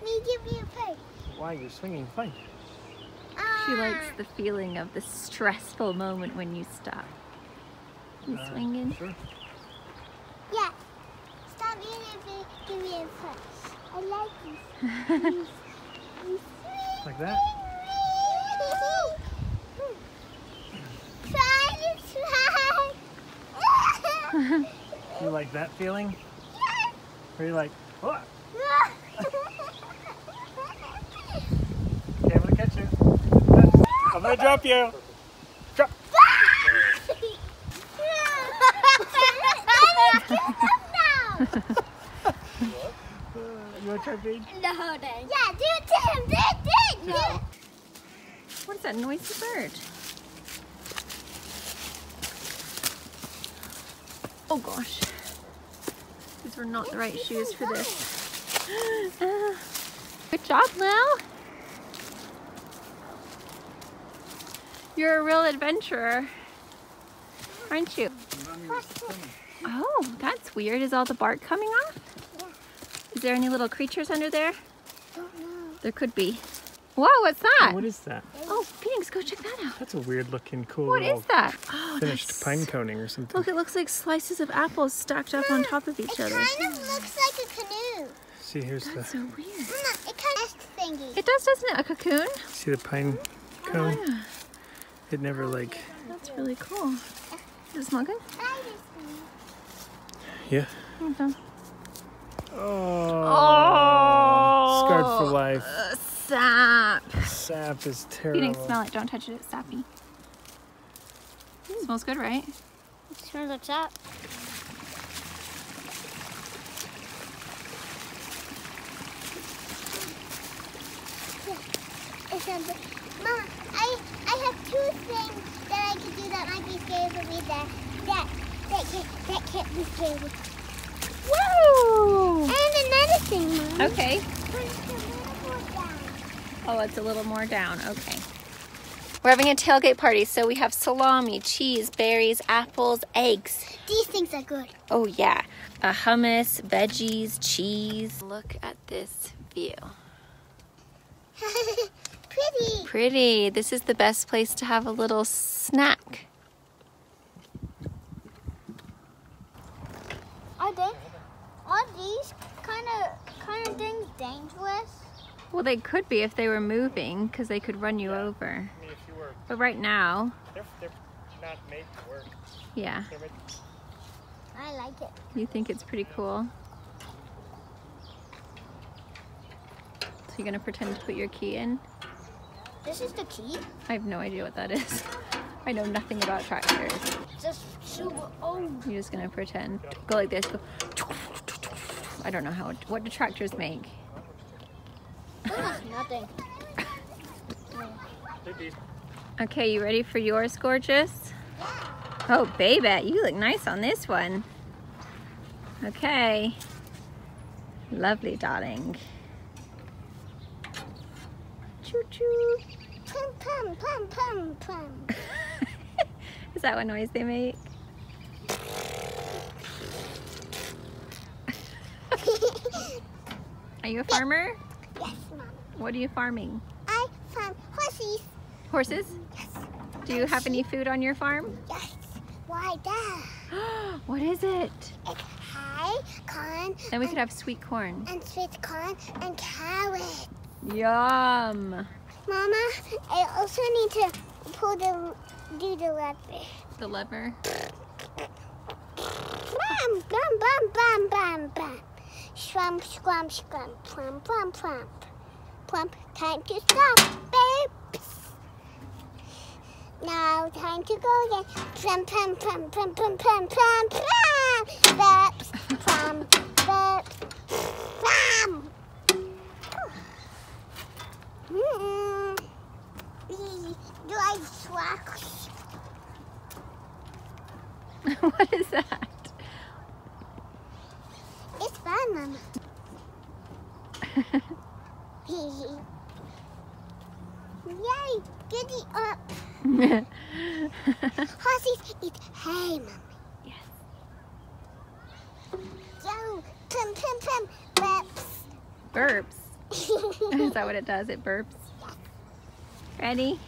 me give me a purse. Why? You're swinging fine. She likes the feeling of the stressful moment when you stop. You swinging? Sure. Yeah. Stop me and give me a purse. I like these. Like that? Try. You like that feeling? Or you like, what? Okay, I'm gonna catch you. I'm gonna drop you. Drop. You want to try feed? No, yeah, do it to him. Do it. What is that noisy bird? Oh gosh. These were not the right shoes for this. Good job, Lil. You're a real adventurer, aren't you? Oh, that's weird. Is all the bark coming off? Yeah. Is there any little creatures under there? Don't know. There could be. Whoa, what's that? What is that? Oh, Phoenix, go check that out. That's a weird looking, cool What little is that? Oh, finished that's... pine coning or something. Look, it looks like slices of apples stacked up on top of each other. It kind of looks like a canoe. See, here's That's the. so weird. It kind of thingy. It does, doesn't it? A cocoon? See the pine cone? Yeah. It never like. That's really cool. Is it smell good? Yeah. Okay. Oh. Scarred for life. Sap. Sap is You terrible. didn't smell it. Don't touch it. It's sappy. Smells good, right? It smells like that. Mama, I have two things that I could do that might be scary for me that can't be scary. Woo! And another thing, Mom. Okay. Put it a little more down. Oh, it's a little more down. Okay. We're having a tailgate party, so we have salami, cheese, berries, apples, eggs. These things are good. Oh yeah, hummus, veggies, cheese. Look at this view. Pretty. Pretty. This is the best place to have a little snack. Are these kind of things dangerous? Well, they could be if they were moving, because they could run you over. I mean, if you were, But right now, they're not made to work. yeah. They're made I like it. You think it's pretty cool? So you're gonna pretend to put your key in? This is the key. I have no idea what that is. I know nothing about tractors. Just super old. You're just gonna pretend. Go like this. Go. I don't know what do tractors make? Almost nothing. Okay, you ready for yours, gorgeous? Oh, baby, you look nice on this one. Okay. Lovely, darling. Choo-choo. Pum, pum, pum, pum, pum. Is that what noise they make? Are you a farmer? Yes, Mom. What are you farming? I found horses. Horses? Yes. Do you have any food on your farm? Yes. Why that? What is it? It's high corn. Then we could have sweet corn. And sweet corn and carrot. Yum! Mama, I also need to do the lever. The lever. Bam, bam, bam, bam, bam, bam. Swamp, swamp, swamp, plump, plump, plump. Plump, time to stop, babes. Now time to go again. Plum, plum, plum, plum, plum, plum, plum, plum. Babes, plum, babes, plum. Do I swag? What is that? It's fun, Mama. Yay! Giddy up! Horses eat hay, Mommy. Yes. Yo, pum pum pum, burps. Burps. Is that what it does? It burps. Ready?